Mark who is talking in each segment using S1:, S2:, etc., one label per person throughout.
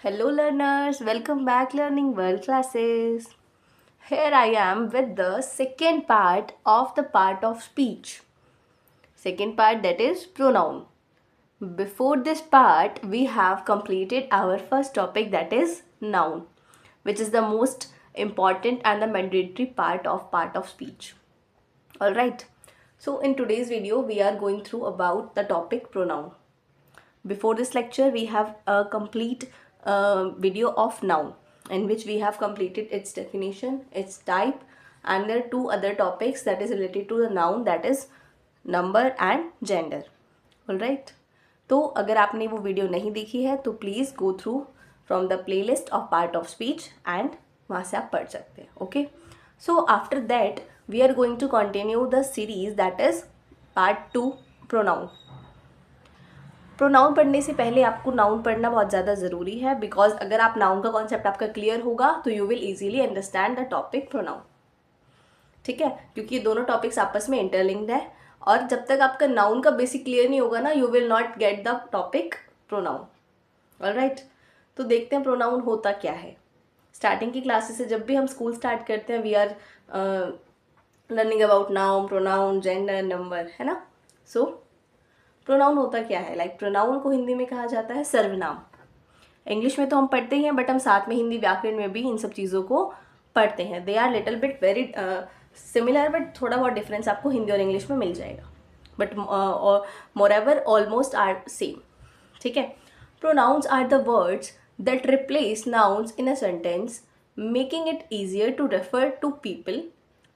S1: Hello learners, welcome back Learning World classes. Here I am with the second part of the part of speech. Second part, that is pronoun. Before this part, we have completed our first topic, that is noun, which is the most important and the mandatory part of speech. Alright, so in today's video, we are going through about the topic pronoun. Before this lecture, we have a complete video of noun in which we have completed its definition, its type, and there are two other topics that is related to the noun, that is number and gender. Alright. तो अगर आपने वो video नहीं देखी है तो please go through from the playlist of part of speech and वहाँ से आप पढ़ सकते हैं. Okay, so after that we are going to continue the series that is part 2 pronoun. Pronoun पढ़ने से पहले आपको नाउन पढ़ना बहुत ज़्यादा ज़रूरी है, बिकॉज अगर आप नाउन का कॉन्सेप्ट आपका क्लियर होगा तो you will easily understand the topic pronoun. ठीक है, क्योंकि ये दोनों टॉपिक्स आपस में इंटरलिंक्ड है और जब तक आपका नाउन का बेसिक क्लियर नहीं होगा ना, you will not get the topic pronoun. Alright, तो देखते हैं प्रोनाउन होता क्या है. स्टार्टिंग की क्लासेस से जब भी हम स्कूल स्टार्ट करते हैं we are learning about noun, pronoun, gender, number, है ना. सो प्रोनाउन होता क्या है? लाइक प्रोनाउन को हिंदी में कहा जाता है सर्वनाम. इंग्लिश में तो हम पढ़ते ही हैं, बट हम साथ में हिंदी व्याकरण में भी इन सब चीज़ों को पढ़ते हैं. They are little bit very similar, but थोड़ा बहुत डिफरेंस आपको हिंदी और इंग्लिश में मिल जाएगा, but moreover almost are same. ठीक है. Pronouns are the words that replace nouns in a sentence, making it easier to refer to people,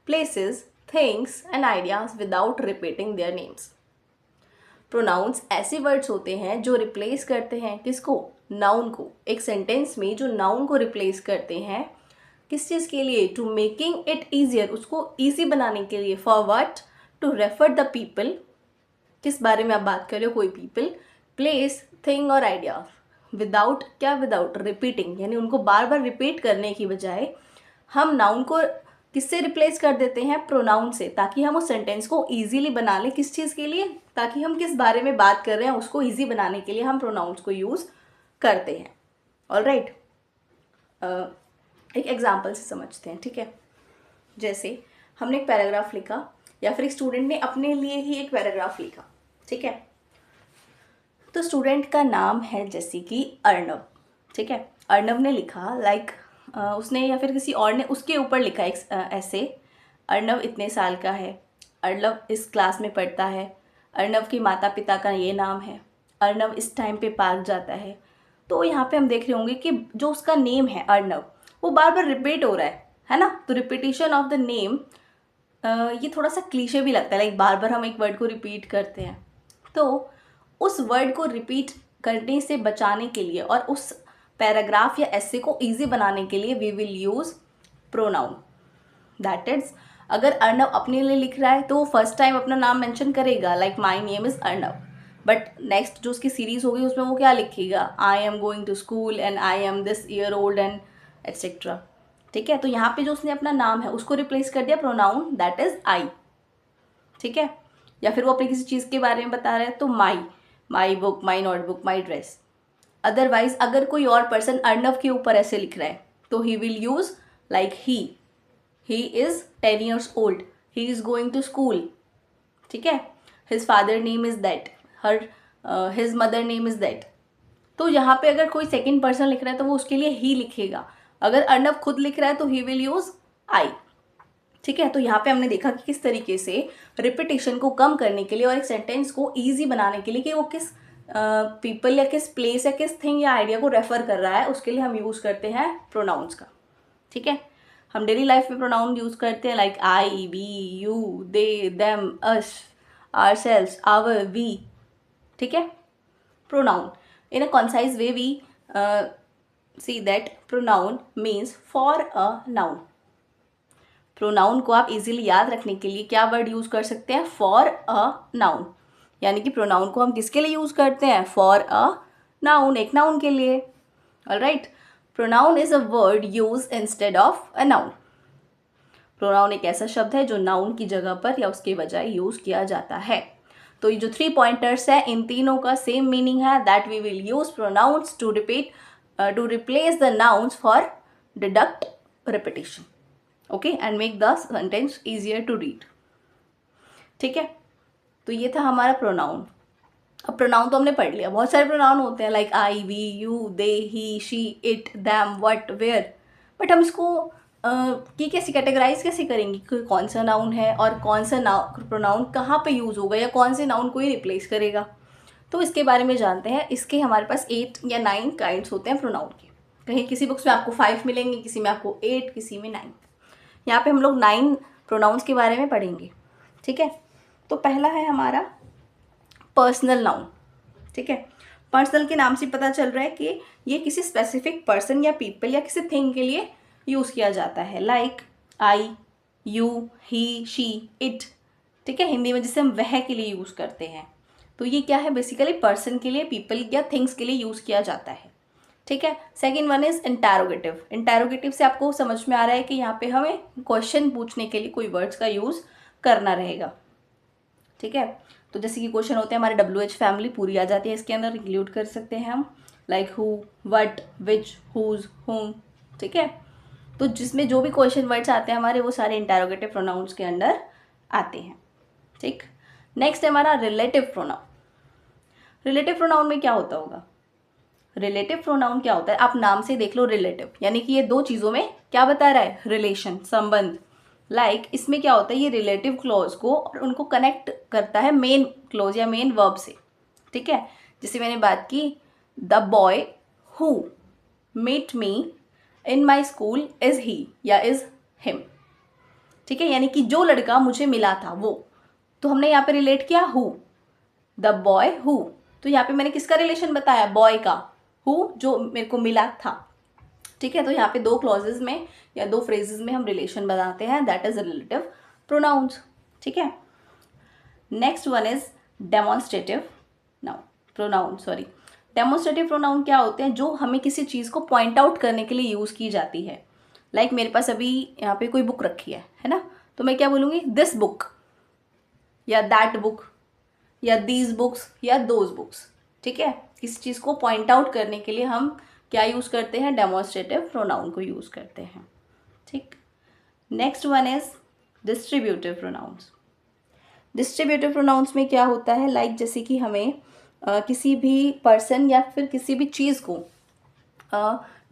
S1: places, things and ideas without repeating their names. Pronouns ऐसे words होते हैं जो replace करते हैं किसको? Noun को. एक सेंटेंस में जो नाउन को रिप्लेस करते हैं किस चीज़ के लिए? टू मेकिंग इट ईजियर, उसको ईजी बनाने के लिए. For what? To refer the people, किस बारे में आप बात कर रहे हो, कोई पीपल, प्लेस, थिंग और आइडिया. विदाउट क्या? विदाउट रिपीटिंग, यानी उनको बार बार रिपीट करने की बजाय हम नाउन को किससे रिप्लेस कर देते हैं? प्रोनाउन से, ताकि हम उस सेंटेंस को ईजीली बना लें. किस चीज़ के लिए? ताकि हम किस बारे में बात कर रहे हैं उसको ईजी बनाने के लिए हम प्रोनाउंस को यूज़ करते हैं. ऑलराइट, एक एग्जाम्पल से समझते हैं. ठीक है, जैसे हमने एक पैराग्राफ लिखा या फिर एक स्टूडेंट ने अपने लिए ही एक पैराग्राफ लिखा. ठीक है, तो स्टूडेंट का नाम है जैसे कि अर्नव. ठीक है, अर्नव ने लिखा लाइक उसने या फिर किसी और ने उसके ऊपर लिखा एक ऐसे. अर्नव इतने साल का है, अर्नव इस क्लास में पढ़ता है, अर्नव के माता पिता का ये नाम है, अर्नव इस टाइम पे पार्क जाता है. तो यहाँ पे हम देख रहे होंगे कि जो उसका नेम है अर्नव वो बार बार रिपीट हो रहा है ना. तो रिपीटिशन ऑफ द नेम ये थोड़ा सा क्लीशे भी लगता है, लाइक बार बार हम एक वर्ड को रिपीट करते हैं. तो उस वर्ड को रिपीट करने से बचाने के लिए और उस पैराग्राफ या ऐसे को ईजी बनाने के लिए we will use pronoun. That is, अगर अर्नव अपने लिए लिख रहा है तो वो फर्स्ट टाइम अपना नाम मेंशन करेगा, like my name is Arnav. But next जो उसकी सीरीज होगी उसमें वो क्या लिखेगा? I am going to school and I am this year old and etcetera. ठीक है, तो यहाँ पे जो उसने अपना नाम है उसको रिप्लेस कर दिया प्रोनाउन, दैट इज आई. ठीक है, या फिर वो अपनी किसी चीज़ के बारे में बता रहा है तो my book, my notebook, my dress. Otherwise अगर कोई और पर्सन अर्नव के ऊपर ऐसे लिख रहा है तो he will use like he is 10 years old, he is going to school. ठीक है, his father name is that, his mother name is that. तो यहाँ पे अगर कोई सेकेंड पर्सन लिख रहा है तो वो उसके लिए ही लिखेगा. अगर अर्नव खुद लिख रहा है तो ही विल यूज आई. ठीक है, तो यहाँ पे हमने देखा कि किस तरीके से रिपीटेशन को कम करने के लिए और एक सेंटेंस को ईजी बनाने के लिए कि वो किस पीपल या किस प्लेस या किस थिंग या आइडिया को रेफर कर रहा है उसके लिए हम यूज़ करते हैं प्रोनाउंस का. ठीक है, हम डेली लाइफ में प्रोनाउन यूज़ करते हैं like I, we, you, they, them, us, ourselves, our, we. ठीक है, pronoun in a concise way we see that pronoun means for a noun. Pronoun को आप इजीली याद रखने के लिए क्या वर्ड यूज़ कर सकते हैं? For a noun. यानी कि प्रोनाउन को हम किसके लिए यूज़ करते हैं? फॉर अ नाउन, एक नाउन के लिए. Alright, pronoun is a word use instead of a noun. Pronoun एक ऐसा शब्द है जो नाउन की जगह पर या उसके बजाय यूज़ किया जाता है. तो ये जो 3 पॉइंटर्स है इन तीनों का सेम मीनिंग है, that we will use pronouns to repeat to replace the nouns for deduct repetition. Okay, and make the sentence easier to read. ठीक है, तो ये था हमारा प्रोनाउन. अब प्रोनाउन तो हमने पढ़ लिया. बहुत सारे प्रोनाउन होते हैं like I, we, you, they, he, she, it, them, what, where. But हम इसको कि कैसे कैटेगराइज कैसे करेंगे कि कौन सा नाउन है और कौन सा प्रोनाउन कहाँ पे यूज़ होगा या कौन से नाउन को ही रिप्लेस करेगा. तो इसके बारे में जानते हैं. इसके हमारे पास 8 या 9 काइंड्स होते हैं प्रोनाउन के. कहीं किसी बुक्स में आपको 5 मिलेंगे, किसी में आपको 8, किसी में 9. यहाँ पे हम लोग 9 प्रोनाउंस के बारे में पढ़ेंगे. ठीक है, तो पहला है हमारा पर्सनल नाउन. ठीक है, पर्सनल के नाम से पता चल रहा है कि ये किसी स्पेसिफिक पर्सन या पीपल या किसी थिंग के लिए यूज़ किया जाता है. Like I, you, he, she, it. ठीक है, हिंदी में जिसे हम वह के लिए यूज़ करते हैं. तो ये क्या है, बेसिकली पर्सन के लिए, पीपल या थिंग्स के लिए यूज़ किया जाता है. ठीक है. Second one is interrogative. Interrogative से आपको समझ में आ रहा है कि यहाँ पे हमें क्वेश्चन पूछने के लिए कोई वर्ड्स का यूज़ करना रहेगा. ठीक है, तो जैसे कि क्वेश्चन होते हैं हमारे WH फैमिली पूरी आ जाती है इसके अंदर, इंक्लूड कर सकते हैं हम. Like who, what, which, whose, whom. ठीक है, तो जिसमें जो भी क्वेश्चन वर्ड्स आते हैं हमारे वो सारे इंटैरोगेटिव प्रोनाउंस के अंदर आते हैं. ठीक. नेक्स्ट है हमारा रिलेटिव प्रोनाउन. रिलेटिव प्रोनाउन में क्या होता होगा? रिलेटिव प्रोनाउन क्या होता है, आप नाम से देख लो. रिलेटिव यानी कि ये दो चीज़ों में क्या बता रहा है, रिलेशन, संबंध. लाइक इसमें क्या होता है, ये रिलेटिव क्लॉज को और उनको कनेक्ट करता है मेन क्लॉज या मेन वर्ब से. ठीक है, जैसे मैंने बात की, the boy who met me in my school is he या इज हिम. ठीक है, यानी कि जो लड़का मुझे मिला था वो, तो हमने यहाँ पे रिलेट किया हु, द बॉय हु. तो यहाँ पे मैंने किसका रिलेशन बताया, बॉय का. हु जो मेरे को मिला था. ठीक है, तो यहाँ पे 2 क्लॉजेज में या 2 फ्रेजेस में हम रिलेशन बनाते हैं, दैट इज रिलेटिव प्रोनाउंस. ठीक है. Next one is demonstrative pronoun. Demonstrative pronoun क्या होते हैं, जो हमें किसी चीज़ को पॉइंट आउट करने के लिए यूज़ की जाती है. लाइक मेरे पास अभी यहाँ पे कोई बुक रखी है ना, तो मैं क्या बोलूँगी, दिस बुक या दैट बुक या दीज बुक्स या दोज बुक्स. ठीक है, किसी चीज़ को पॉइंट आउट करने के लिए हम क्या यूज़ करते हैं, डेमोन्स्ट्रेटिव प्रोनाउन को यूज़ करते हैं. ठीक. Next one is distributive pronounce. Distributive pronounce में क्या होता है, लाइक जैसे कि हमें किसी भी पर्सन या फिर किसी भी चीज़ को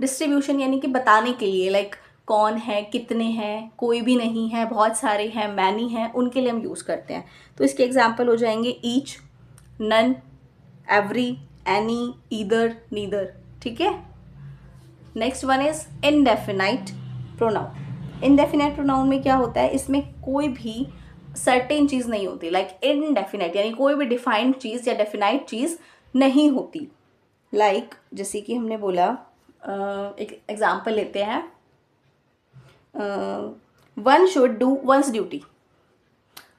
S1: डिस्ट्रीब्यूशन यानी कि बताने के लिए, लाइक कौन है, कितने हैं, कोई भी नहीं है, बहुत सारे हैं, मैनी हैं, उनके लिए हम यूज़ करते हैं. तो इसके एग्जाम्पल हो जाएंगे each, none, every, any, either, neither. ठीक है. Next one is indefinite pronoun. Indefinite pronoun में क्या होता है, इसमें कोई भी सर्टेन चीज़ नहीं होती. लाइक इनडेफिनाइट यानी कोई भी डिफाइंड चीज़ या डेफिनाइट चीज़ नहीं होती. लाइक जैसे कि हमने बोला, एक एग्जाम्पल लेते हैं, one should do one's duty.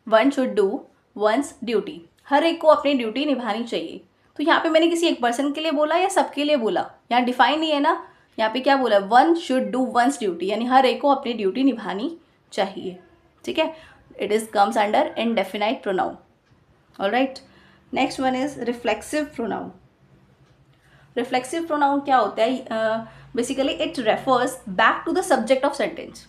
S1: One should do one's duty, हर एक को अपनी ड्यूटी निभानी चाहिए. तो यहाँ पे मैंने किसी एक पर्सन के लिए बोला या सबके लिए बोला, यहाँ डिफाइन नहीं है ना. यहाँ पे क्या बोला, one should do one's duty, यानी हर एक को अपनी ड्यूटी निभानी चाहिए. ठीक है, it is comes under indefinite pronoun. Alright. Next one is reflexive pronoun. Reflexive pronoun क्या होता है, basically it refers back to the subject of sentence.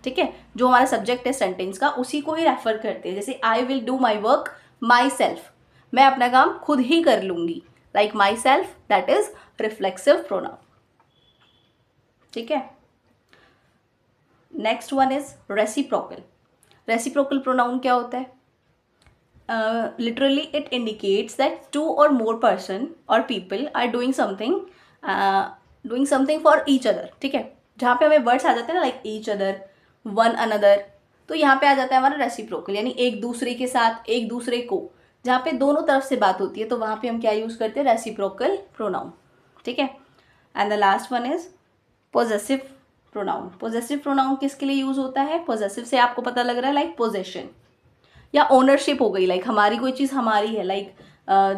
S1: ठीक है, जो हमारा सब्जेक्ट है सेंटेंस का उसी को ही रेफर करते हैं. जैसे I will do my work my self, मैं अपना काम खुद ही कर लूँगी. Like my self, that is reflexive pronoun. ठीक है. Next one is reciprocal. Reciprocal pronoun क्या होता है, literally it indicates that 2 or more person or people are doing something for each other. ठीक है, जहाँ पे हमें वर्ड्स आ जाते हैं ना, like each other, one another, तो यहाँ पे आ जाता है हमारा रेसिप्रोकल, यानी एक दूसरे के साथ, एक दूसरे को, जहाँ पे दोनों तरफ से बात होती है, तो वहाँ पे हम क्या यूज़ करते हैं, रेसिप्रोकल प्रोनाउन. ठीक है. And the last one is possessive pronoun. Possessive pronoun किसके लिए यूज़ होता है, पोजेसिव से आपको पता लग रहा है लाइक पोजेशन या ओनरशिप हो गई. लाइक हमारी कोई चीज़ हमारी है, like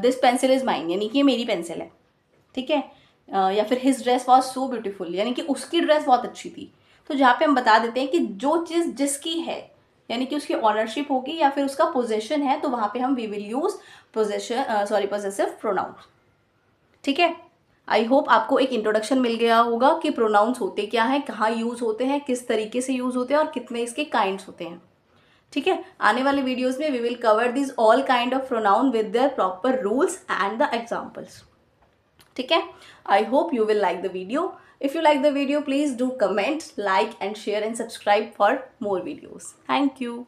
S1: this pencil is mine, यानी कि ये मेरी पेंसिल है. ठीक है. या फिर his dress was so beautiful, यानी कि उसकी ड्रेस बहुत अच्छी थी. तो जहाँ पे हम बता देते हैं कि जो चीज़ जिसकी है, यानी कि उसकी ऑनरशिप होगी या फिर उसका पोजेशन है, तो वहाँ पे हम we will use possessive pronoun. ठीक है. आई होप आपको एक इंट्रोडक्शन मिल गया होगा कि प्रोनाउंस होते क्या हैं, कहाँ यूज़ होते हैं, किस तरीके से यूज़ होते हैं और कितने इसके काइंड्स होते हैं। ठीक है, आने वाले वीडियोस में we will cover this all kind of pronoun with their proper rules and the examples. ठीक है, I hope you will like the video. If you like the video, please do comment, like and share and subscribe for more videos. Thank you.